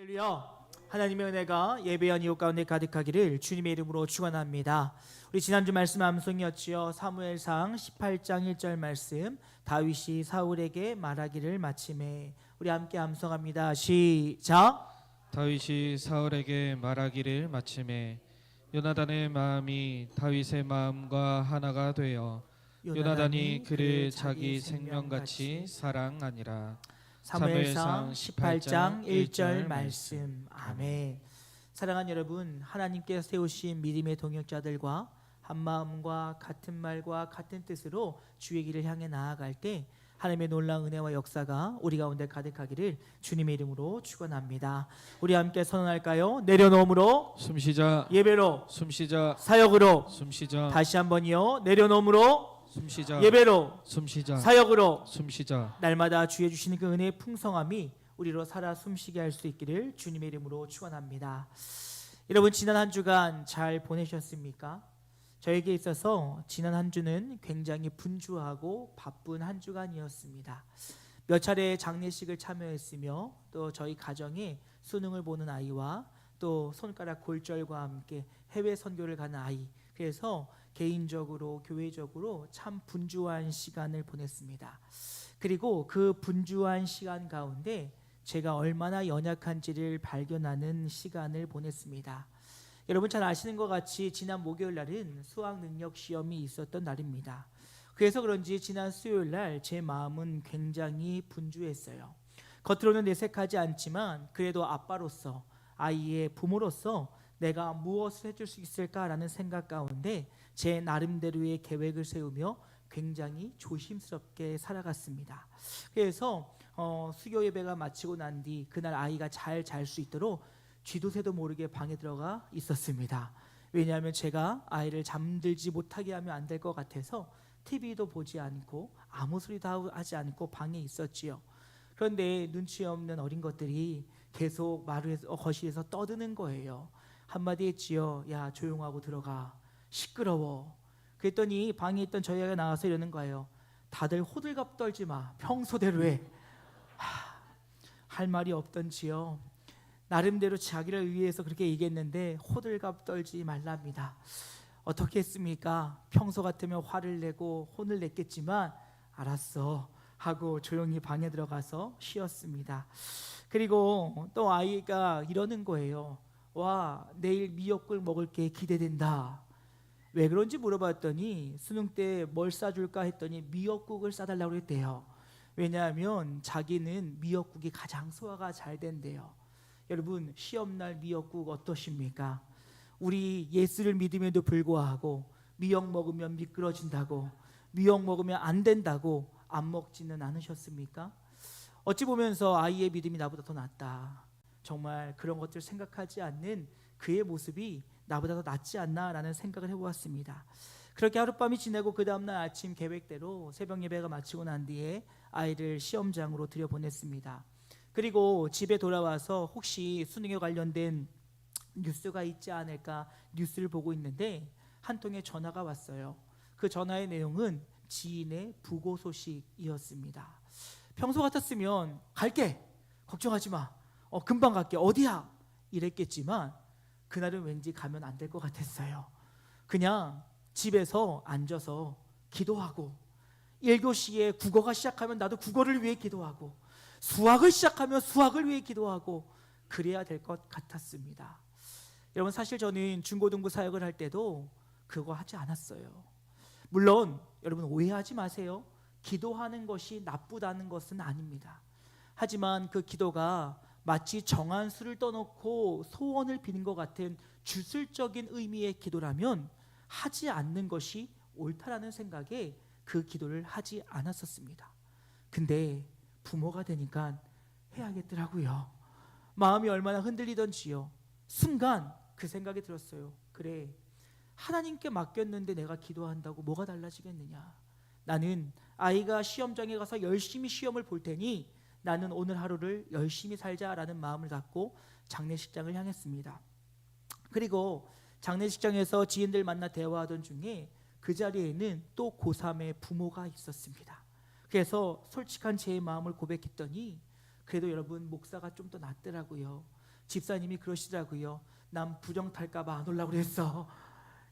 할렐루야. 하나님의 은혜가 예배한 이웃 가운데 가득하기를 주님의 이름으로 축원합니다. 우리 지난주 말씀 암송이었지요. 사무엘상 18장 1절 말씀, 다윗이 사울에게 말하기를 마침에. 우리 함께 암송합니다. 시작. 다윗이 사울에게 말하기를 마침에 요나단의 마음이 다윗의 마음과 하나가 되어 요나단이 그를 자기 생명같이 사랑하니라. 사무엘상 18장 1절 말씀. 아멘. 사랑하는 여러분, 하나님께서 세우신 믿음의 동역자들과 한 마음과 같은 말과 같은 뜻으로 주의 길을 향해 나아갈 때 하나님의 놀라운 은혜와 역사가 우리 가운데 가득하기를 주님의 이름으로 축원합니다. 우리 함께 선언할까요? 내려놓음으로, 숨쉬자. 예배로, 숨쉬자. 사역으로. 숨쉬자. 다시 한번요. 내려놓음으로, 숨쉬자. 예배로, 숨쉬자. 사역으로. 숨쉬자. 날마다 주의 주시는 그 은혜의 풍성함이 우리로 살아 숨쉬게 할 수 있기를 주님의 이름으로 축원합니다. 여러분, 지난 한 주간 잘 보내셨습니까? 저에게 있어서 지난 한 주는 굉장히 분주하고 바쁜 한 주간이었습니다. 몇 차례 장례식을 참여했으며 또 저희 가정에 수능을 보는 아이와 또 손가락 골절과 함께 해외 선교를 가는 아이, 그래서 개인적으로 교회적으로 참 분주한 시간을 보냈습니다. 그리고 그 분주한 시간 가운데 제가 얼마나 연약한지를 발견하는 시간을 보냈습니다. 여러분 잘 아시는 것 같이 지난 목요일 날은 수학 능력 시험이 있었던 날입니다. 그래서 그런지 지난 수요일 날 제 마음은 굉장히 분주했어요. 겉으로는 내색하지 않지만 그래도 아빠로서, 아이의 부모로서 내가 무엇을 해줄 수 있을까라는 생각 가운데 제 나름대로의 계획을 세우며 굉장히 조심스럽게 살아갔습니다. 그래서 수교 예배가 마치고 난 뒤 그날 아이가 잘 잘 수 있도록 쥐도 새도 모르게 방에 들어가 있었습니다. 왜냐하면 제가 아이를 잠들지 못하게 하면 안 될 것 같아서 TV도 보지 않고 아무 소리도 하지 않고 방에 있었지요. 그런데 눈치 없는 어린 것들이 계속 마루에서 거실에서 떠드는 거예요. 한마디 했지요. 야, 조용하고 들어가. 시끄러워. 그랬더니 방에 있던 저희 아이가 나와서 이러는 거예요. 다들 호들갑 떨지 마. 평소대로 해. 할 말이 없던지요. 나름대로 자기를 위해서 그렇게 얘기했는데 호들갑 떨지 말랍니다. 어떻게 했습니까? 평소 같으면 화를 내고 혼을 냈겠지만 알았어 하고 조용히 방에 들어가서 쉬었습니다. 그리고 또 아이가 이러는 거예요. 와, 내일 미역국 먹을 게 기대된다. 왜 그런지 물어봤더니 수능 때 뭘 싸줄까 했더니 미역국을 싸달라고 했대요. 왜냐하면 자기는 미역국이 가장 소화가 잘 된대요. 여러분, 시험날 미역국 어떠십니까? 우리 예수를 믿음에도 불구하고 미역 먹으면 미끄러진다고, 미역 먹으면 안 된다고 안 먹지는 않으셨습니까? 어찌 보면서 아이의 믿음이 나보다 더 낫다, 정말 그런 것들 생각하지 않는 그의 모습이 나보다 더 낫지 않나라는 생각을 해보았습니다. 그렇게 하룻밤이 지내고 그 다음날 아침 계획대로 새벽 예배가 마치고 난 뒤에 아이를 시험장으로 들여보냈습니다. 그리고 집에 돌아와서 혹시 수능에 관련된 뉴스가 있지 않을까 뉴스를 보고 있는데 한 통의 전화가 왔어요. 그 전화의 내용은 지인의 부고 소식이었습니다. 평소 같았으면 갈게, 걱정하지 마, 금방 갈게, 어디야? 이랬겠지만 그날은 왠지 가면 안 될 것 같았어요. 그냥 집에서 앉아서 기도하고 1교시에 국어가 시작하면 나도 국어를 위해 기도하고 수학을 시작하면 수학을 위해 기도하고 그래야 될 것 같았습니다. 여러분, 사실 저는 중고등부 사역을 할 때도 그거 하지 않았어요. 물론 여러분 오해하지 마세요. 기도하는 것이 나쁘다는 것은 아닙니다. 하지만 그 기도가 마치 정한 수를 떠놓고 소원을 비는 것 같은 주술적인 의미의 기도라면 하지 않는 것이 옳다라는 생각에 그 기도를 하지 않았었습니다. 근데 부모가 되니까 해야겠더라고요. 마음이 얼마나 흔들리던지요. 순간 그 생각이 들었어요. 그래, 하나님께 맡겼는데 내가 기도한다고 뭐가 달라지겠느냐. 나는 아이가 시험장에 가서 열심히 시험을 볼 테니 나는 오늘 하루를 열심히 살자라는 마음을 갖고 장례식장을 향했습니다. 그리고 장례식장에서 지인들 만나 대화하던 중에 그 자리에는 또 고3의 부모가 있었습니다. 그래서 솔직한 제 마음을 고백했더니 그래도 여러분 목사가 좀 더 낫더라고요. 집사님이 그러시더라고요. 난 부정 탈까 봐 안 오려고 그랬어.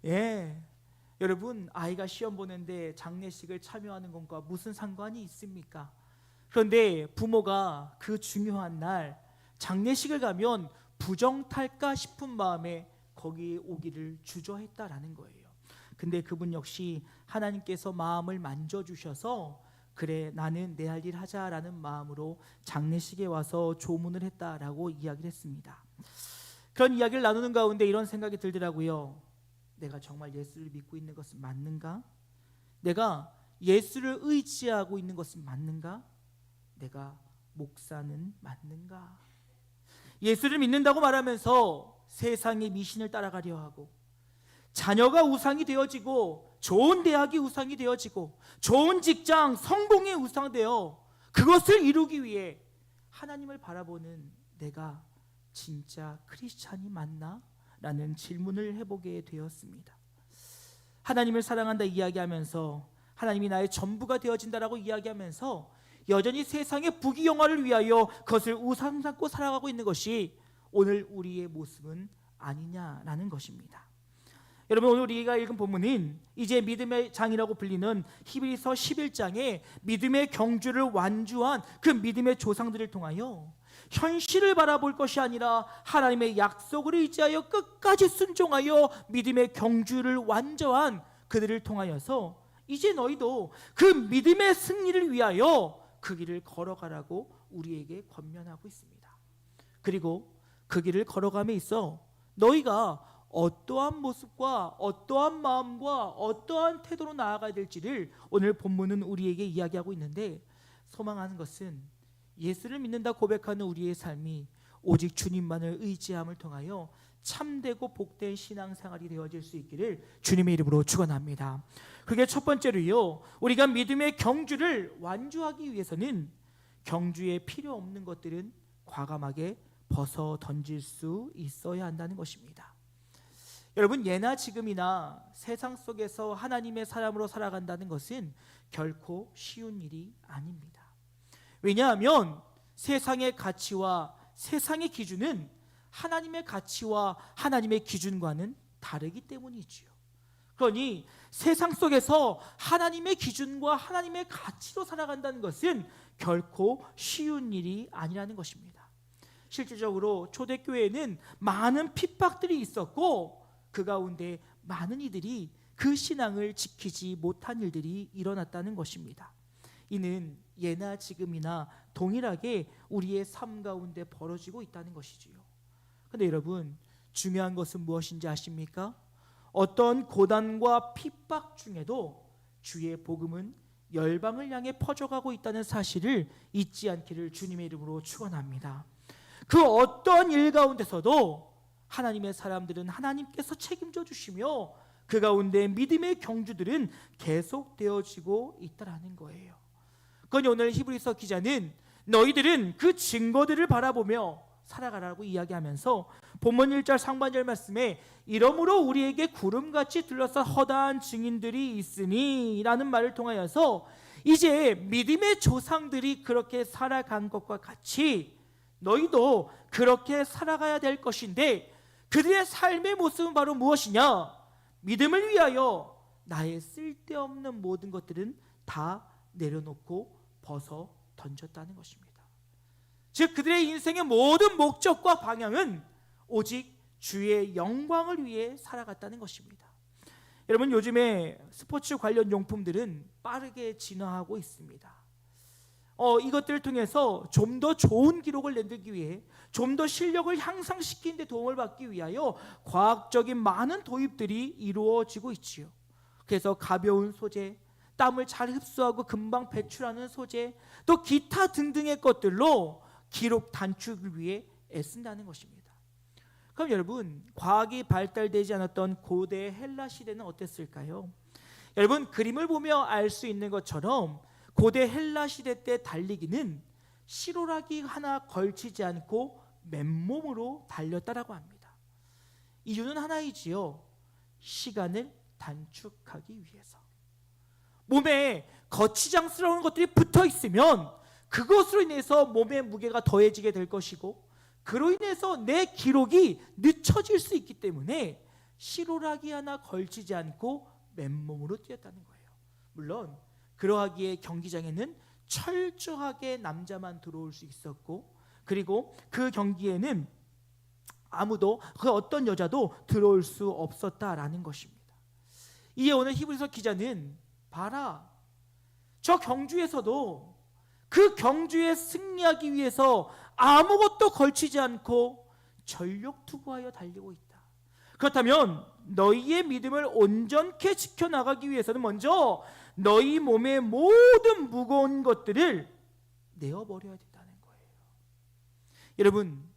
예. 여러분, 아이가 시험 보는데 장례식을 참여하는 것과 무슨 상관이 있습니까? 그런데 부모가 그 중요한 날 장례식을 가면 부정 탈까 싶은 마음에 거기에 오기를 주저했다라는 거예요. 근데 그분 역시 하나님께서 마음을 만져주셔서 그래, 나는 내 할 일 하자라는 마음으로 장례식에 와서 조문을 했다라고 이야기를 했습니다. 그런 이야기를 나누는 가운데 이런 생각이 들더라고요. 내가 정말 예수를 믿고 있는 것은 맞는가? 내가 예수를 의지하고 있는 것은 맞는가? 내가 목사는 맞는가? 예수를 믿는다고 말하면서 세상의 미신을 따라가려 하고, 자녀가 우상이 되어지고, 좋은 대학이 우상이 되어지고, 좋은 직장, 성공이 우상되어 그것을 이루기 위해 하나님을 바라보는 내가 진짜 크리스찬이 맞나? 라는 질문을 해보게 되었습니다. 하나님을 사랑한다 이야기하면서, 하나님이 나의 전부가 되어진다라고 이야기하면서 여전히 세상의 부귀영화를 위하여 그것을 우상 삼고 살아가고 있는 것이 오늘 우리의 모습은 아니냐라는 것입니다. 여러분, 오늘 우리가 읽은 본문은 이제 믿음의 장이라고 불리는 히브리서 11장에 믿음의 경주를 완주한 그 믿음의 조상들을 통하여 현실을 바라볼 것이 아니라 하나님의 약속을 의지하여 끝까지 순종하여 믿음의 경주를 완주한 그들을 통하여서 이제 너희도 그 믿음의 승리를 위하여 그 길을 걸어가라고 우리에게 권면하고 있습니다. 그리고 그 길을 걸어감에 있어 너희가 어떠한 모습과 어떠한 마음과 어떠한 태도로 나아가야 될지를 오늘 본문은 우리에게 이야기하고 있는데, 소망하는 것은 예수를 믿는다 고백하는 우리의 삶이 오직 주님만을 의지함을 통하여 참되고 복된 신앙생활이 되어질 수 있기를 주님의 이름으로 축원합니다. 그게 첫 번째로요, 우리가 믿음의 경주를 완주하기 위해서는 경주에 필요 없는 것들은 과감하게 벗어 던질 수 있어야 한다는 것입니다. 여러분, 예나 지금이나 세상 속에서 하나님의 사람으로 살아간다는 것은 결코 쉬운 일이 아닙니다. 왜냐하면 세상의 가치와 세상의 기준은 하나님의 가치와 하나님의 기준과는 다르기 때문이지요. 그러니 세상 속에서 하나님의 기준과 하나님의 가치로 살아간다는 것은 결코 쉬운 일이 아니라는 것입니다. 실질적으로 초대교회에는 많은 핍박들이 있었고, 그 가운데 많은 이들이 그 신앙을 지키지 못한 일들이 일어났다는 것입니다. 이는 예나 지금이나 동일하게 우리의 삶 가운데 벌어지고 있다는 것이지요. 그런데 여러분, 중요한 것은 무엇인지 아십니까? 어떤 고난과 핍박 중에도 주의 복음은 열방을 향해 퍼져가고 있다는 사실을 잊지 않기를 주님의 이름으로 축원합니다. 그 어떤 일 가운데서도 하나님의 사람들은 하나님께서 책임져 주시며 그 가운데 믿음의 경주들은 계속되어지고 있다라는 거예요. 그러니 오늘 히브리서 기자는 너희들은 그 증거들을 바라보며 살아가라고 이야기하면서 본문 1절 상반절 말씀에 이러므로 우리에게 구름같이 둘러싼 허다한 증인들이 있으니 라는 말을 통하여서 이제 믿음의 조상들이 그렇게 살아간 것과 같이 너희도 그렇게 살아가야 될 것인데, 그들의 삶의 모습은 바로 무엇이냐? 믿음을 위하여 나의 쓸데없는 모든 것들은 다 내려놓고 벗어 던졌다는 것입니다. 즉 그들의 인생의 모든 목적과 방향은 오직 주의 영광을 위해 살아갔다는 것입니다. 여러분, 요즘에 스포츠 관련 용품들은 빠르게 진화하고 있습니다. 이것들을 통해서 좀 더 좋은 기록을 내기 위해, 좀 더 실력을 향상시키는 데 도움을 받기 위하여 과학적인 많은 도입들이 이루어지고 있지요. 그래서 가벼운 소재, 땀을 잘 흡수하고 금방 배출하는 소재, 또 기타 등등의 것들로 기록 단축을 위해 애쓴다는 것입니다. 그럼 여러분, 과학이 발달되지 않았던 고대 헬라 시대는 어땠을까요? 여러분, 그림을 보며 알 수 있는 것처럼 고대 헬라 시대 때 달리기는 실오라기 하나 걸치지 않고 맨몸으로 달렸다라고 합니다. 이유는 하나이지요. 시간을 단축하기 위해서. 몸에 거치장스러운 것들이 붙어 있으면 그것으로 인해서 몸의 무게가 더해지게 될 것이고, 그로 인해서 내 기록이 늦춰질 수 있기 때문에 실오라기 하나 걸치지 않고 맨몸으로 뛰었다는 거예요. 물론 그러하기에 경기장에는 철저하게 남자만 들어올 수 있었고, 그리고 그 경기에는 아무도, 그 어떤 여자도 들어올 수 없었다라는 것입니다. 이에 오늘 히브리서 기자는 봐라, 저 경주에서도 그 경주에 승리하기 위해서 아무것도 걸치지 않고 전력투구하여 달리고 있다. 그렇다면 너희의 믿음을 온전케 지켜나가기 위해서는 먼저 너희 몸의 모든 무거운 것들을 내어버려야 된다는 거예요. 여러분,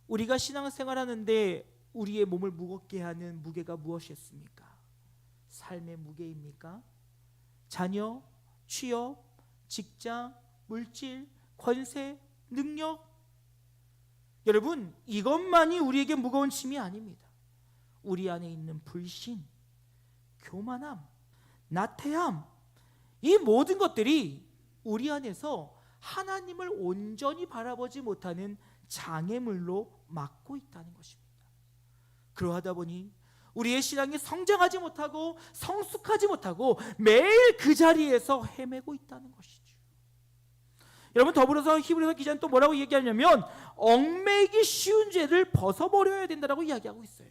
우리가 신앙생활하는데 우리의 몸을 무겁게 하는 무게가 무엇이었습니까? 삶의 무게입니까? 자녀, 취업, 직장, 물질, 권세, 능력. 여러분, 이것만이 우리에게 무거운 짐이 아닙니다. 우리 안에 있는 불신, 교만함, 나태함, 이 모든 것들이 우리 안에서 하나님을 온전히 바라보지 못하는 장애물로 막고 있다는 것입니다. 그러하다 보니 우리의 신앙이 성장하지 못하고 성숙하지 못하고 매일 그 자리에서 헤매고 있다는 것이죠. 여러분, 더불어서 히브리서 기자는 또 뭐라고 얘기하냐면 얽매이기 쉬운 죄를 벗어버려야 된다고 이야기하고 있어요.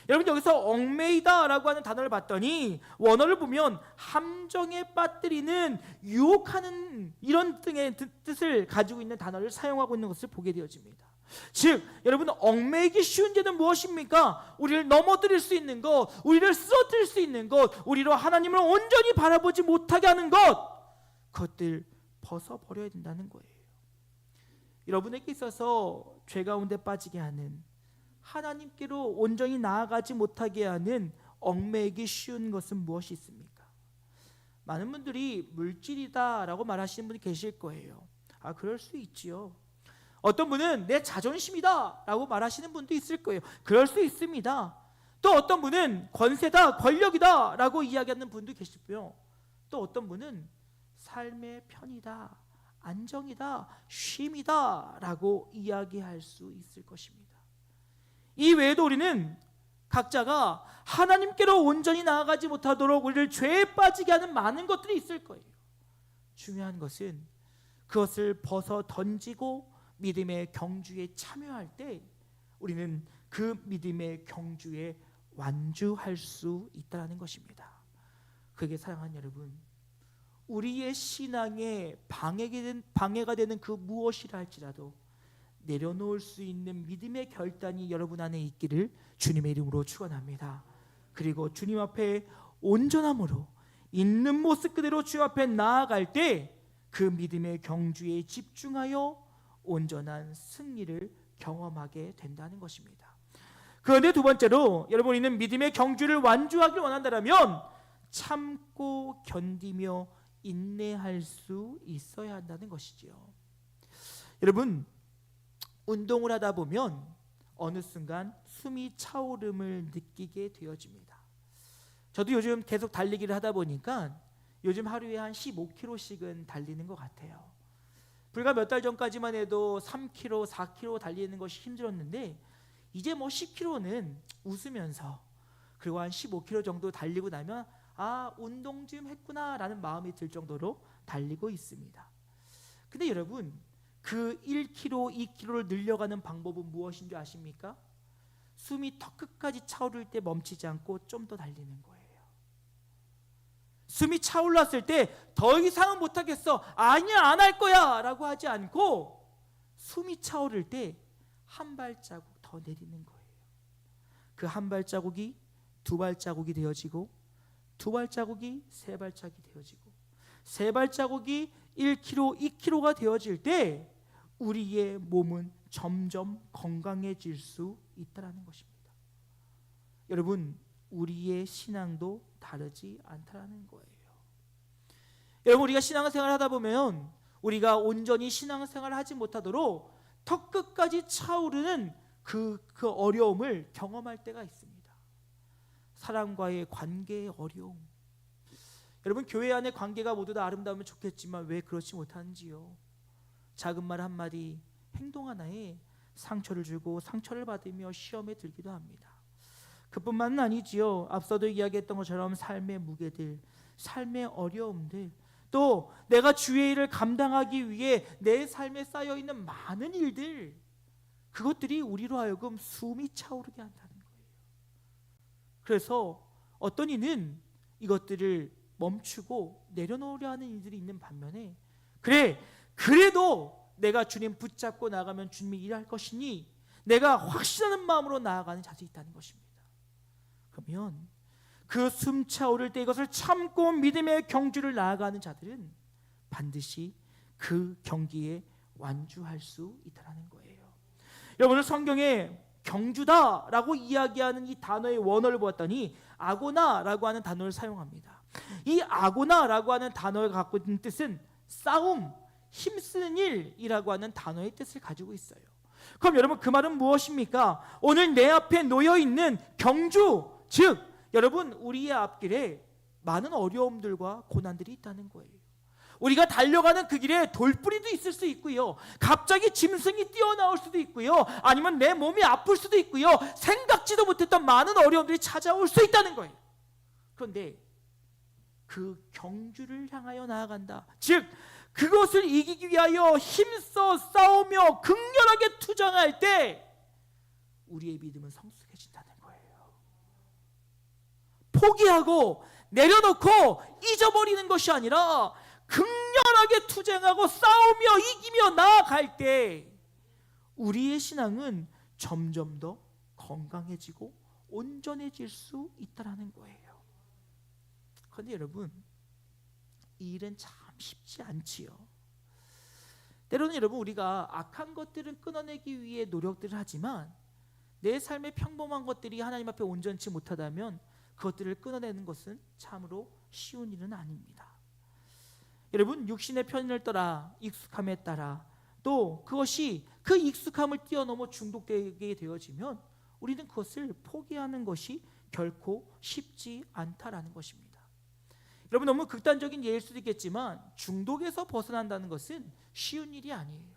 여러분, 여기서 얽매이다라고 하는 단어를 봤더니 원어를 보면 함정에 빠뜨리는, 유혹하는 이런 등의 뜻을 가지고 있는 단어를 사용하고 있는 것을 보게 되어집니다. 즉, 여러분, 얽매이기 쉬운 죄는 무엇입니까? 우리를 넘어뜨릴 수 있는 것, 우리를 쓰러뜨릴 수 있는 것, 우리로 하나님을 온전히 바라보지 못하게 하는 것, 그것들 벗어버려야 된다는 거예요. 여러분에게 있어서 죄 가운데 빠지게 하는, 하나님께로 온전히 나아가지 못하게 하는 얽매이기 쉬운 것은 무엇이 있습니까? 많은 분들이 물질이다라고 말하시는 분이 계실 거예요. 그럴 수 있지요. 어떤 분은 내 자존심이다라고 말하시는 분도 있을 거예요. 그럴 수 있습니다. 또 어떤 분은 권세다, 권력이다라고 이야기하는 분도 계시고요. 또 어떤 분은 삶의 편이다, 안정이다, 쉼이다라고 이야기할 수 있을 것입니다. 이 외에도 우리는 각자가 하나님께로 온전히 나아가지 못하도록 우리를 죄에 빠지게 하는 많은 것들이 있을 거예요. 중요한 것은 그것을 벗어 던지고 믿음의 경주에 참여할 때 우리는 그 믿음의 경주에 완주할 수 있다는 것입니다. 그게 사랑하는 여러분, 우리의 신앙에 방해가 되는 그 무엇이라 할지라도 내려놓을 수 있는 믿음의 결단이 여러분 안에 있기를 주님의 이름으로 축원합니다. 그리고 주님 앞에 온전함으로 있는 모습 그대로 주 앞에 나아갈 때 그 믿음의 경주에 집중하여 온전한 승리를 경험하게 된다는 것입니다. 그런데 두 번째로, 여러분, 우리는 믿음의 경주를 완주하길 원한다면 참고 견디며 인내할 수 있어야 한다는 것이지요. 여러분, 운동을 하다 보면 어느 순간 숨이 차오름을 느끼게 되어집니다. 저도 요즘 계속 달리기를 하다 보니까 요즘 하루에 한 15km씩은 달리는 것 같아요. 불과 몇 달 전까지만 해도 3km, 4km 달리는 것이 힘들었는데 이제 뭐 10km는 웃으면서, 그리고 한 15km 정도 달리고 나면 운동 좀 했구나라는 마음이 들 정도로 달리고 있습니다. 근데 여러분, 그 1km, 2km를 늘려가는 방법은 무엇인 줄 아십니까? 숨이 턱 끝까지 차오를 때 멈추지 않고 좀 더 달리는 거예요. 숨이 차올랐을 때 더 이상은 못하겠어, 아니야, 안 할 거야 라고 하지 않고 숨이 차오를 때 한 발자국 더 내리는 거예요. 그 한 발자국이 두 발자국이 되어지고, 두 발자국이 세 발자국이 되어지고, 세 발자국이 1km, 2km가 되어질 때 우리의 몸은 점점 건강해질 수 있다는 것입니다. 여러분, 우리의 신앙도 다르지 않다는 거예요. 여러분, 우리가 신앙생활을 하다 보면 우리가 온전히 신앙생활을 하지 못하도록 턱 끝까지 차오르는 그 어려움을 경험할 때가 있습니다. 사람과의 관계의 어려움. 여러분, 교회 안의 관계가 모두 다 아름다우면 좋겠지만 왜 그렇지 못하는지요? 작은 말 한마디, 행동 하나에 상처를 주고 상처를 받으며 시험에 들기도 합니다. 그뿐만은 아니지요. 앞서도 이야기했던 것처럼 삶의 무게들, 삶의 어려움들, 또 내가 주의 일을 감당하기 위해 내 삶에 쌓여있는 많은 일들, 그것들이 우리로 하여금 숨이 차오르게 한다는 거예요. 그래서 어떤 이는 이것들을 멈추고 내려놓으려 하는 이들이 있는 반면에, 그래도 내가 주님 붙잡고 나가면 주님이 일할 것이니 내가 확신하는 마음으로 나아가는 자들이 있다는 것입니다. 그러면 그 숨차오를 때 이것을 참고 믿음의 경주를 나아가는 자들은 반드시 그 경기에 완주할 수 있다는 거예요. 여러분, 성경에 경주다라고 이야기하는 이 단어의 원어를 보았더니 아고나라고 하는 단어를 사용합니다. 이 아고나라고 하는 단어가 갖고 있는 뜻은 싸움, 힘쓰는 일이라고 하는 단어의 뜻을 가지고 있어요. 그럼 여러분, 그 말은 무엇입니까? 오늘 내 앞에 놓여있는 경주, 즉 여러분, 우리의 앞길에 많은 어려움들과 고난들이 있다는 거예요. 우리가 달려가는 그 길에 돌뿌리도 있을 수 있고요, 갑자기 짐승이 뛰어나올 수도 있고요, 아니면 내 몸이 아플 수도 있고요, 생각지도 못했던 많은 어려움들이 찾아올 수 있다는 거예요. 그런데 그 경주를 향하여 나아간다, 즉 그것을 이기기 위하여 힘써 싸우며 극렬하게 투쟁할 때 우리의 믿음은 성숙해진다는 거예요. 포기하고 내려놓고 잊어버리는 것이 아니라 극렬하게 투쟁하고 싸우며 이기며 나아갈 때 우리의 신앙은 점점 더 건강해지고 온전해질 수 있다는 거예요. 그런데 여러분, 이 일은 참 쉽지 않지요. 때로는 여러분, 우리가 악한 것들은 끊어내기 위해 노력들을 하지만 내 삶의 평범한 것들이 하나님 앞에 온전치 못하다면 그것들을 끊어내는 것은 참으로 쉬운 일은 아닙니다. 여러분, 육신의 편의를 따라 익숙함에 따라 또 그것이 그 익숙함을 뛰어넘어 중독되게 되어지면 우리는 그것을 포기하는 것이 결코 쉽지 않다라는 것입니다. 여러분, 너무 극단적인 예일 수도 있겠지만 중독에서 벗어난다는 것은 쉬운 일이 아니에요.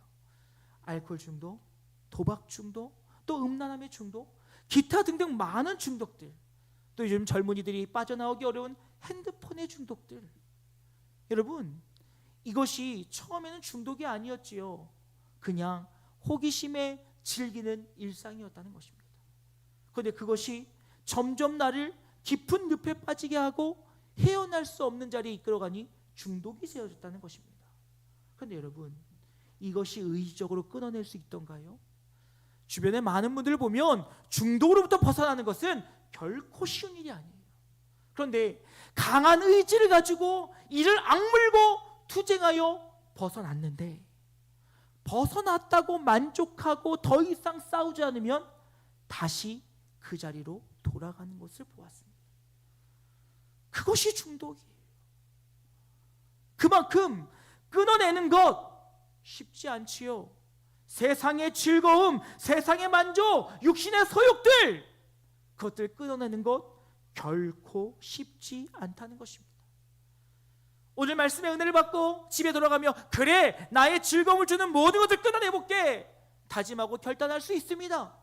알코올 중독, 도박 중독, 또 음란함의 중독, 기타 등등 많은 중독들, 또 요즘 젊은이들이 빠져나오기 어려운 핸드폰의 중독들, 여러분, 이것이 처음에는 중독이 아니었지요. 그냥 호기심에 즐기는 일상이었다는 것입니다. 그런데 그것이 점점 나를 깊은 늪에 빠지게 하고 헤어날 수 없는 자리에 이끌어가니 중독이 되어졌다는 것입니다. 그런데 여러분, 이것이 의지적으로 끊어낼 수 있던가요? 주변의 많은 분들을 보면 중독으로부터 벗어나는 것은 결코 쉬운 일이 아니에요. 그런데 강한 의지를 가지고 이를 악물고 투쟁하여 벗어났는데, 벗어났다고 만족하고 더 이상 싸우지 않으면 다시 그 자리로 돌아가는 것을 보았습니다. 그것이 중독이에요. 그만큼 끊어내는 것 쉽지 않지요. 세상의 즐거움, 세상의 만족, 육신의 소욕들, 그것들 끊어내는 것 결코 쉽지 않다는 것입니다. 오늘 말씀의 은혜를 받고 집에 돌아가며 그래, 나의 즐거움을 주는 모든 것을 끊어내볼게 다짐하고 결단할 수 있습니다.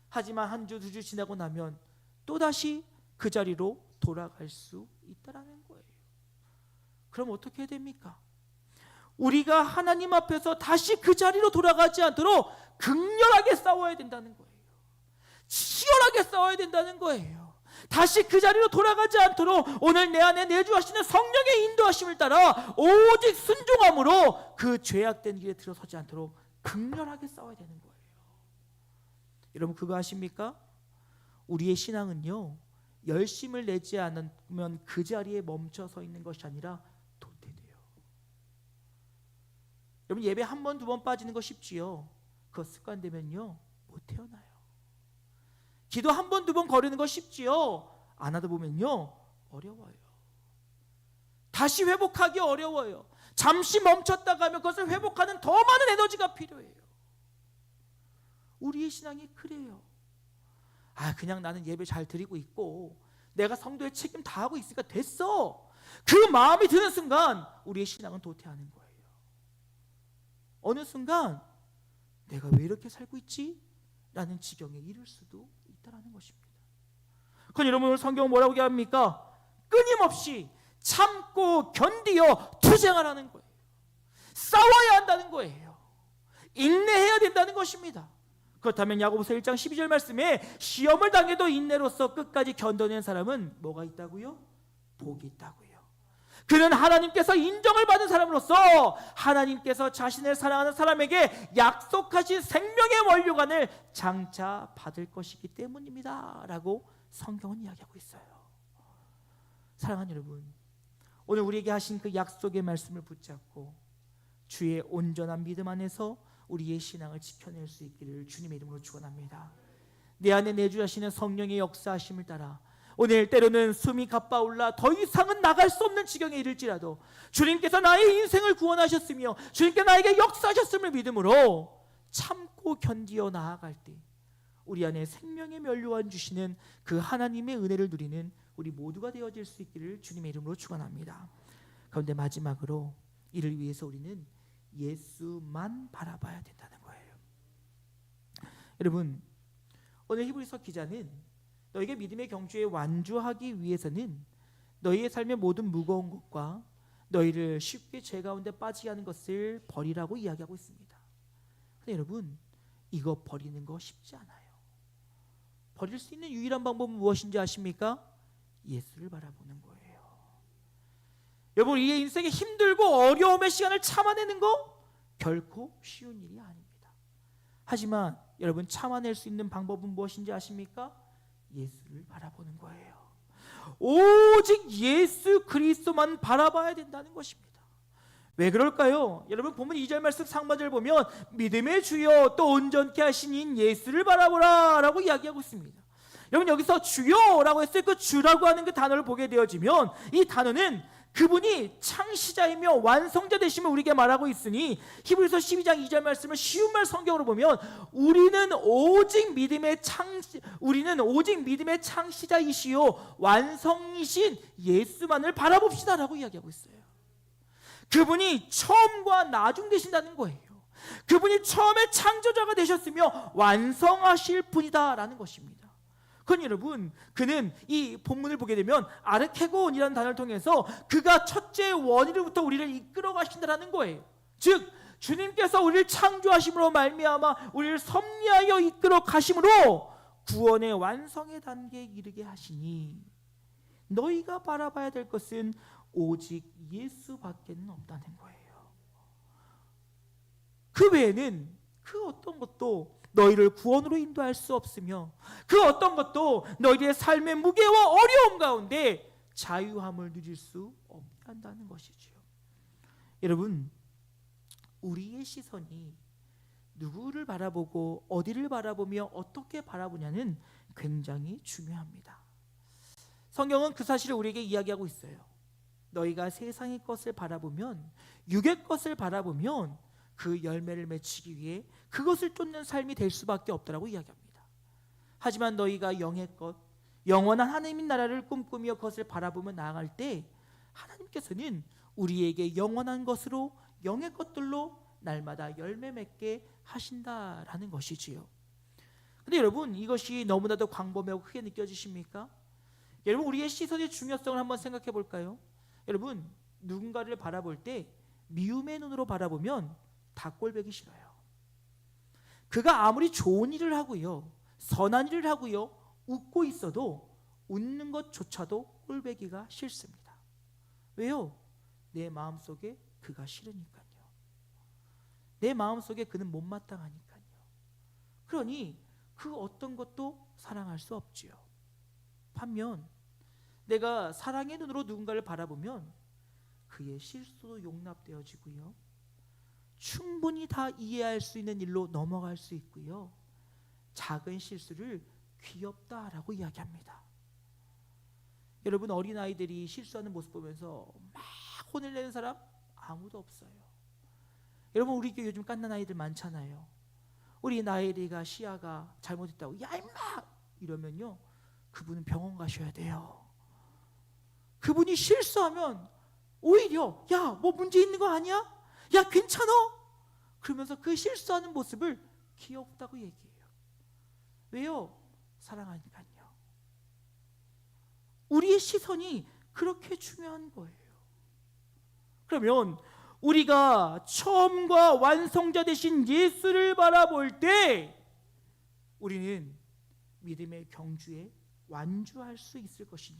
하지만 한 주, 두 주 지나고 나면 또다시 그 자리로 돌아갈 수 있다는 거예요. 그럼 어떻게 해야 됩니까? 우리가 하나님 앞에서 다시 그 자리로 돌아가지 않도록 극렬하게 싸워야 된다는 거예요. 치열하게 싸워야 된다는 거예요. 다시 그 자리로 돌아가지 않도록 오늘 내 안에 내주하시는 성령의 인도하심을 따라 오직 순종함으로 그 죄악된 길에 들어서지 않도록 극렬하게 싸워야 되는 거예요. 여러분, 그거 아십니까? 우리의 신앙은요, 열심을 내지 않으면 그 자리에 멈춰서 있는 것이 아니라 도태돼요. 여러분, 예배 한 번, 두 번 빠지는 거 쉽지요. 그거 습관되면요 못 태어나요. 기도 한 번, 두 번 거리는 거 쉽지요. 안 하다 보면요 어려워요. 다시 회복하기 어려워요. 잠시 멈췄다가 하면 그것을 회복하는 더 많은 에너지가 필요해요. 우리의 신앙이 그래요. 그냥 나는 예배 잘 드리고 있고 내가 성도의 책임 다 하고 있으니까 됐어, 그 마음이 드는 순간 우리의 신앙은 도태하는 거예요. 어느 순간 내가 왜 이렇게 살고 있지? 라는 지경에 이를 수도 있다는 것입니다. 그건 여러분 오늘 성경은 뭐라고 얘기합니까? 끊임없이 참고 견디어 투쟁하라는 거예요. 싸워야 한다는 거예요. 인내해야 된다는 것입니다. 그렇다면 야고보서 1장 12절 말씀에 시험을 당해도 인내로서 끝까지 견뎌낸 사람은 뭐가 있다고요? 복이 있다고요. 그는 하나님께서 인정을 받은 사람으로서 하나님께서 자신을 사랑하는 사람에게 약속하신 생명의 원료관을 장차 받을 것이기 때문입니다 라고 성경은 이야기하고 있어요. 사랑하는 여러분, 오늘 우리에게 하신 그 약속의 말씀을 붙잡고 주의 온전한 믿음 안에서 우리의 신앙을 지켜낼 수 있기를 주님의 이름으로 축원합니다. 내 안에 내주하시는 성령의 역사하심을 따라 오늘 때로는 숨이 가빠올라 더 이상은 나갈 수 없는 지경에 이를지라도 주님께서 나의 인생을 구원하셨으며 주님께서 나에게 역사하셨음을 믿음으로 참고 견디어 나아갈 때 우리 안에 생명의 면류관 주시는 그 하나님의 은혜를 누리는 우리 모두가 되어질 수 있기를 주님의 이름으로 축원합니다. 그런데 마지막으로 이를 위해서 우리는 예수만 바라봐야 된다는 거예요. 여러분, 오늘 히브리서 기자는 너에게 믿음의 경주에 완주하기 위해서는 너희의 삶의 모든 무거운 것과 너희를 쉽게 죄 가운데 빠지게 하는 것을 버리라고 이야기하고 있습니다. 그런데 여러분, 이거 버리는 거 쉽지 않아요. 버릴 수 있는 유일한 방법은 무엇인지 아십니까? 예수를 바라보는 거예요. 여러분, 우리의 인생에 힘들고 어려움의 시간을 참아내는 거 결코 쉬운 일이 아닙니다. 하지만 여러분, 참아낼 수 있는 방법은 무엇인지 아십니까? 예수를 바라보는 거예요. 오직 예수 그리스도만 바라봐야 된다는 것입니다. 왜 그럴까요? 여러분, 본문 2절 말씀 상반절 보면 믿음의 주여 또 온전케 하신 인 예수를 바라보라 라고 이야기하고 있습니다. 여러분, 여기서 주여라고 했을 그 주라고 하는 그 단어를 보게 되어지면 이 단어는 그분이 창시자이며 완성자 되심을 우리에게 말하고 있으니 히브리서 12장 2절 말씀을 쉬운 말 성경으로 보면 우리는 오직 믿음의 창시자이시요 완성이신 예수만을 바라봅시다 라고 이야기하고 있어요. 그분이 처음과 나중 되신다는 거예요. 그분이 처음에 창조자가 되셨으며 완성하실 분이다 라는 것입니다. 그건 여러분, 그는 이 본문을 보게 되면 아르케곤이라는 단어를 통해서 그가 첫째 원인으로부터 우리를 이끌어 가신다는 거예요. 즉 주님께서 우리를 창조하심으로 말미암아 우리를 섭리하여 이끌어 가심으로 구원의 완성의 단계에 이르게 하시니 너희가 바라봐야 될 것은 오직 예수밖에는 없다는 거예요. 그 외에는 그 어떤 것도 너희를 구원으로 인도할 수 없으며 그 어떤 것도 너희의 삶의 무게와 어려움 가운데 자유함을 누릴 수 없게 한다는 것이지요. 여러분, 우리의 시선이 누구를 바라보고 어디를 바라보며 어떻게 바라보냐는 굉장히 중요합니다. 성경은 그 사실을 우리에게 이야기하고 있어요. 너희가 세상의 것을 바라보면, 육의 것을 바라보면 그 열매를 맺히기 위해 그것을 쫓는 삶이 될 수밖에 없다라고 이야기합니다. 하지만 너희가 영의 것, 영원한 하나님의 나라를 꿈꾸며 그것을 바라보며 나아갈 때 하나님께서는 우리에게 영원한 것으로, 영의 것들로 날마다 열매 맺게 하신다라는 것이지요. 근데 여러분, 이것이 너무나도 광범위하고 크게 느껴지십니까? 여러분, 우리의 시선의 중요성을 한번 생각해 볼까요? 여러분, 누군가를 바라볼 때 미움의 눈으로 바라보면 다 꼴보기 싫어요. 그가 아무리 좋은 일을 하고요, 선한 일을 하고요, 웃고 있어도 웃는 것조차도 꼴보기가 싫습니다. 왜요? 내 마음속에 그가 싫으니까요. 내 마음속에 그는 못마땅하니까요. 그러니 그 어떤 것도 사랑할 수 없지요. 반면 내가 사랑의 눈으로 누군가를 바라보면 그의 실수도 용납되어지고요, 충분히 다 이해할 수 있는 일로 넘어갈 수 있고요, 작은 실수를 귀엽다라고 이야기합니다. 여러분, 어린아이들이 실수하는 모습 보면서 막 혼을 내는 사람 아무도 없어요. 여러분, 우리 교회 요즘 깐난 아이들 많잖아요. 우리 나엘이가 시아가 잘못했다고 야 임마 이러면요, 그분은 병원 가셔야 돼요. 그분이 실수하면 오히려 야 뭐 문제 있는 거 아니야? 야 괜찮아? 그러면서 그 실수하는 모습을 귀엽다고 얘기해요. 왜요? 사랑하니까요. 우리의 시선이 그렇게 중요한 거예요. 그러면 우리가 처음과 완성자 되신 예수를 바라볼 때 우리는 믿음의 경주에 완주할 수 있을 것이니,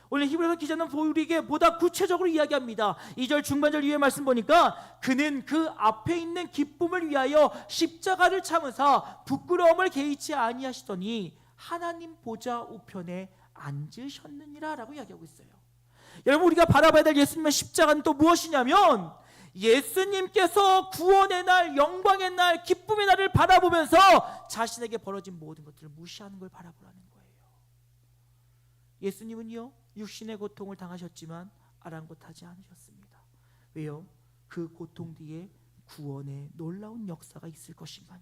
오늘 히브리서 기자는 우리에게 보다 구체적으로 이야기합니다. 2절 중반절 이후의 말씀 보니까 그는 그 앞에 있는 기쁨을 위하여 십자가를 참으사 부끄러움을 개의치 아니하시더니 하나님 보좌 우편에 앉으셨느니라 라고 이야기하고 있어요. 여러분, 우리가 바라봐야 될 예수님의 십자가는 또 무엇이냐면, 예수님께서 구원의 날, 영광의 날, 기쁨의 날을 바라보면서 자신에게 벌어진 모든 것들을 무시하는 걸 바라보라는 거예요. 예수님은요, 육신의 고통을 당하셨지만 아랑곳하지 않으셨습니다. 왜요? 그 고통 뒤에 구원의 놀라운 역사가 있을 것인가요?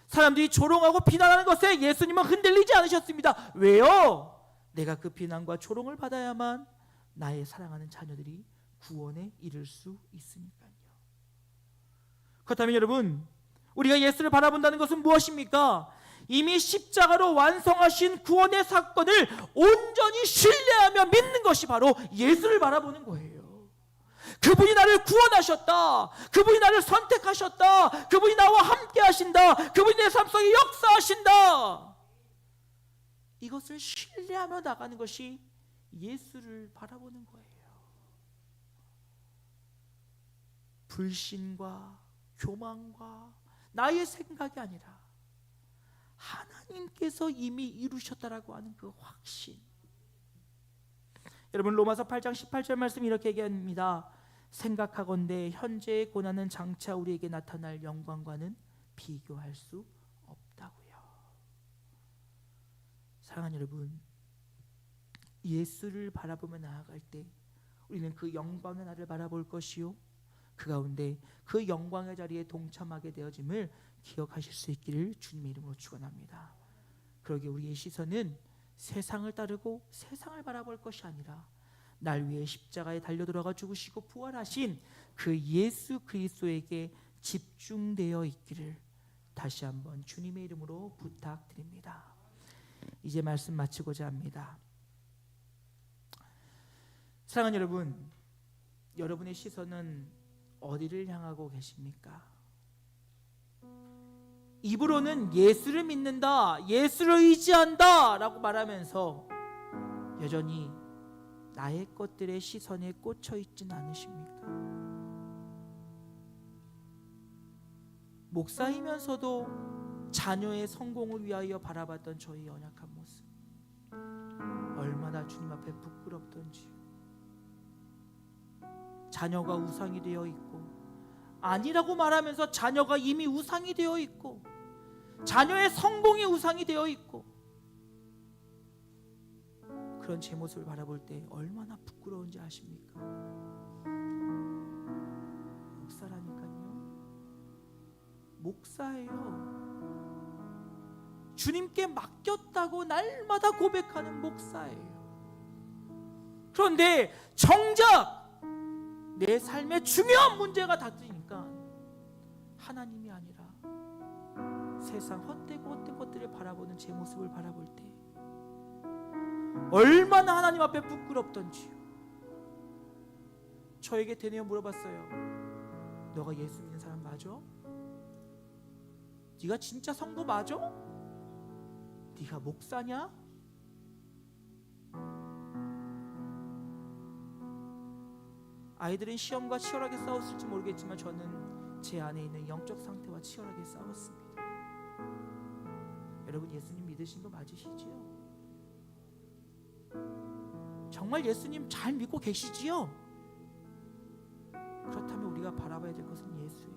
사람들이 조롱하고 비난하는 것에 예수님은 흔들리지 않으셨습니다. 왜요? 내가 그 비난과 조롱을 받아야만 나의 사랑하는 자녀들이 구원에 이를 수 있으니까요. 그렇다면 여러분, 우리가 예수를 바라본다는 것은 무엇입니까? 이미 십자가로 완성하신 구원의 사건을 온전히 신뢰하며 믿는 것이 바로 예수를 바라보는 거예요. 그분이 나를 구원하셨다, 그분이 나를 선택하셨다, 그분이 나와 함께 하신다, 그분이 내 삶 속에 역사하신다, 이것을 신뢰하며 나가는 것이 예수를 바라보는 거예요. 불신과 교만과 나의 생각이 아니라 하나님께서 이미 이루셨다라고 하는 그 확신. 여러분, 로마서 8장 18절 말씀 이렇게 얘기합니다. 생각하건대 현재의 고난은 장차 우리에게 나타날 영광과는 비교할 수 없다고요. 사랑하는 여러분, 예수를 바라보며 나아갈 때 우리는 그 영광의 날을 바라볼 것이요, 그 가운데 그 영광의 자리에 동참하게 되어짐을 기억하실 수 있기를 주님의 이름으로 축원합니다. 그러기에 우리의 시선은 세상을 따르고 세상을 바라볼 것이 아니라 날 위해 십자가에 달려들어가 죽으시고 부활하신 그 예수 그리스도에게 집중되어 있기를 다시 한번 주님의 이름으로 부탁드립니다. 이제 말씀 마치고자 합니다. 사랑하는 여러분, 여러분의 시선은 어디를 향하고 계십니까? 입으로는 예수를 믿는다, 예수를 의지한다 라고 말하면서 여전히 나의 것들의 시선에 꽂혀 있진 않으십니까? 목사이면서도 자녀의 성공을 위하여 바라봤던 저의 연약한 모습, 얼마나 주님 앞에 부끄럽던지. 자녀가 우상이 되어 있고, 아니라고 말하면서 자녀가 이미 우상이 되어 있고, 자녀의 성공이 우상이 되어 있고, 그런 제 모습을 바라볼 때 얼마나 부끄러운지 아십니까? 목사라니까요. 목사예요. 주님께 맡겼다고 날마다 고백하는 목사예요. 그런데 정작 내 삶에 중요한 문제가 닥치니까 하나님이 아니라 세상 헛된 것들을 바라보는 제 모습을 바라볼 때 얼마나 하나님 앞에 부끄럽던지요. 저에게 되뇌어 물어봤어요. 너가 예수 믿는 사람 맞아? 네가 진짜 성도 맞아? 네가 목사냐? 아이들은 시험과 치열하게 싸웠을지 모르겠지만 저는 제 안에 있는 영적 상태와 치열하게 싸웠습니다. 여러분, 예수님 믿으신 거 맞으시지요? 정말 예수님 잘 믿고 계시지요? 그렇다면 우리가 바라봐야 될 것은 예수예요.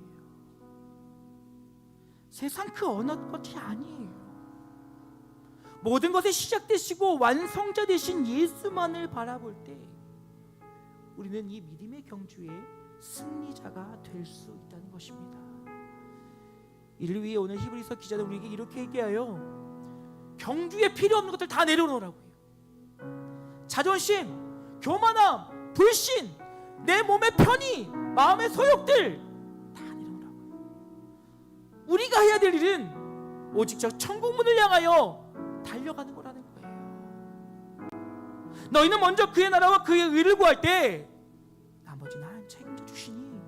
세상 그 어느 것이 아니에요. 모든 것의 시작되시고 완성자 되신 예수만을 바라볼 때 우리는 이 믿음의 경주의 승리자가 될 수 있다는 것입니다. 이를 위해 오늘 히브리서 기자는 우리에게 이렇게 얘기해요. 경주에 필요 없는 것들 다 내려놓으라고요. 자존심, 교만함, 불신, 내 몸의 편의, 마음의 소욕들 다 내려놓으라고요. 우리가 해야 될 일은 오직 저 천국문을 향하여 달려가는 거라는 거예요. 너희는 먼저 그의 나라와 그의 의를 구할 때 나머지는 하나님 책임져 주시니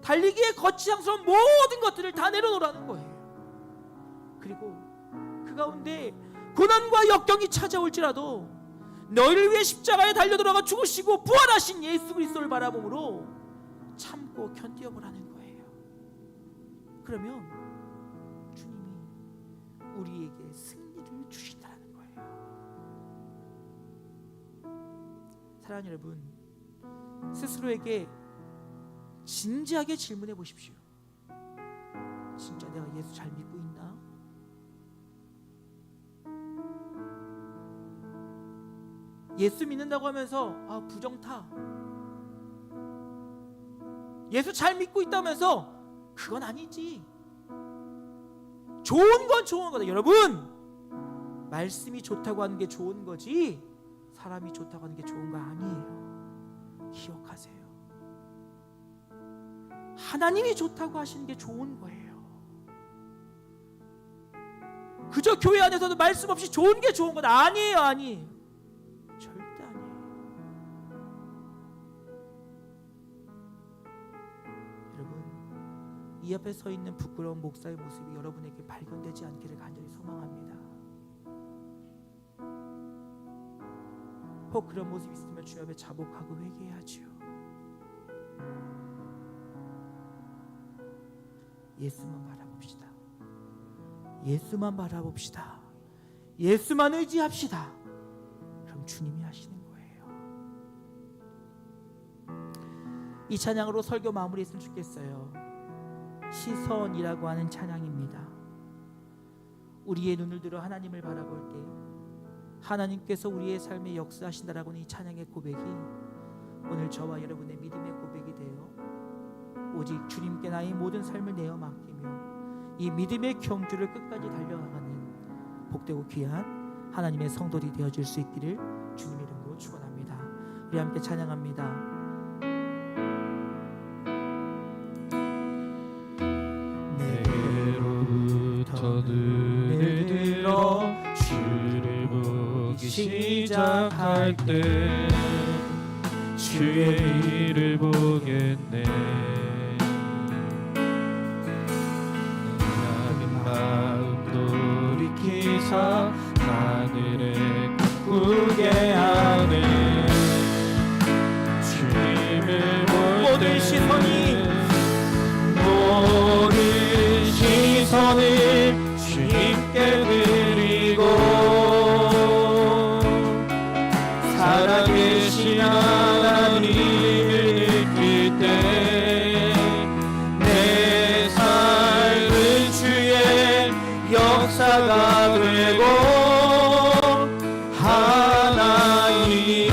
달리기에 거치장스러운 모든 것들을 다 내려놓으라는 거예요. 그리고 그 가운데 고난과 역경이 찾아올지라도 너희를 위해 십자가에 달려들어가 죽으시고 부활하신 예수 그리스도를 바라봄으로 참고 견뎌보라는 거예요. 그러면 주님이 우리에게 승리를 주신다는 거예요. 사랑하는 여러분, 스스로에게 진지하게 질문해 보십시오. 진짜 내가 예수 잘 믿고 있나? 예수 믿는다고 하면서 부정타, 예수 잘 믿고 있다면서 그건 아니지. 좋은 건 좋은 거다. 여러분, 말씀이 좋다고 하는 게 좋은 거지 사람이 좋다고 하는 게 좋은 거 아니에요. 기억하세요. 하나님이 좋다고 하시는 게 좋은 거예요. 그저 교회 안에서도 말씀 없이 좋은 게 좋은 건 아니에요. 아니에요. 절대 아니에요. 여러분, 이 앞에 서 있는 부끄러운 목사의 모습이 여러분에게 발견되지 않기를 간절히 소망합니다. 혹 그런 모습이 있으면 주 앞에 자복하고 회개해야지요. 예수만 바라봅시다. 예수만 바라봅시다. 예수만 의지합시다. 그럼 주님이 하시는 거예요. 이 찬양으로 설교 마무리했으면 좋겠어요. 시선이라고 하는 찬양입니다. 우리의 눈을 들어 하나님을 바라볼 때 하나님께서 우리의 삶에 역사하신다라고 하는 이 찬양의 고백이 오늘 저와 여러분의 믿음의 고백이 되어 오직 주님께 나의 모든 삶을 내어 맡기며 이 믿음의 경주를 끝까지 달려나가는 복되고 귀한 하나님의 성도들이 되어질 수 있기를 주님의 이름으로 축원합니다. 우리 함께 찬양합니다. 내게로부터 눈을 들어 주를 보기 시작할 때 주의 일을 보겠네. 나는 마음 돌이키사 하늘에 꿈꾸게 하네. 주님을 볼 모든 시선이 모든 시선을 주님께 드리고 살아계신 하나님을 느낄 때 내 삶은 주의 역사가 되고 하나님이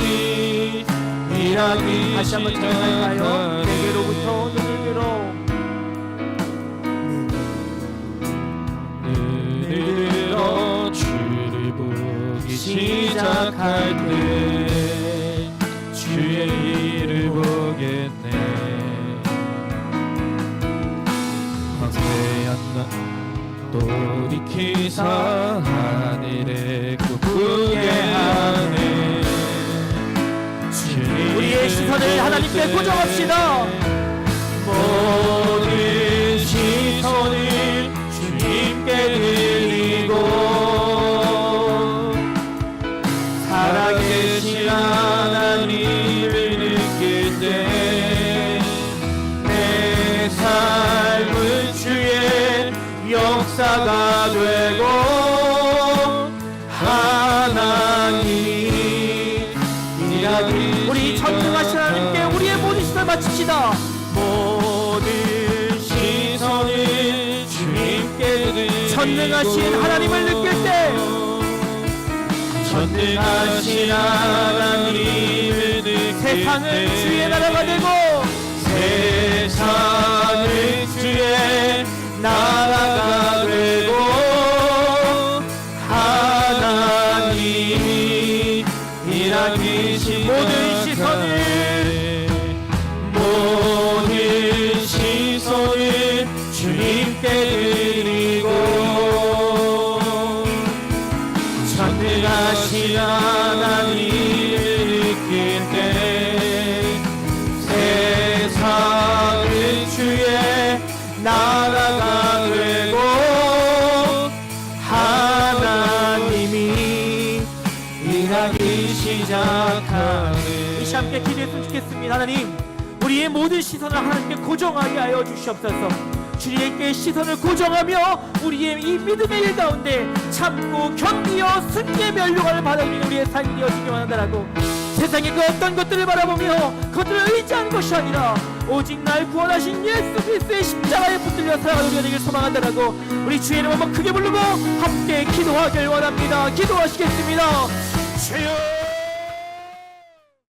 일하기 다시 한번 찬양할까요? 내게로부터 눈을 들어 들어 주를 보기 시작할 때 주의 일을 보겠네. 황폐한 나 돌이키사 하늘에 꿈꾸게 하네. 우리의 시선을 하나님께 고정합시다. 모든 시선을 주님께 드리고 살아계신 하나님을 느낄 때 내 삶은 주의 역사가 되고 하나님 일하기 우리 전능하신 하나님께 우리의 모든 시선을 바칩시다. 모든 시선을 주님께 드리고 전능하신 하나님을 느낄 때 전능하신 하나님을 느낄 때 세상은 주의 나라가 되고 세상은 주의 나라가 되고 하나님이 일하기 모든 시선을 모든 시선을 주님께 드리고 그것이 하나님을 느낄 때 세상은 주의 나라가 되고 하나님이 일하기 시작하는 이 시간 함께 기도했으면 좋겠습니다. 하나님, 우리의 모든 시선을 하나님께 고정하게 하여 주시옵소서. 주님께 시선을 고정하며 우리의 이 믿음의 일 가운데 참고 견디어 승리의 면류관을 받아들이는 우리의 삶이 되어지기 원한다라고. 세상의 그 어떤 것들을 바라보며 그것들을 의지하는 것이 아니라 오직 날 구원하신 예수 그리스도의 십자가에 붙들려 살아가는 우리가 되길 소망한다라고 우리 주의 이름 한번 크게 부르고 함께 기도하길 원합니다. 기도하시겠습니다. 주여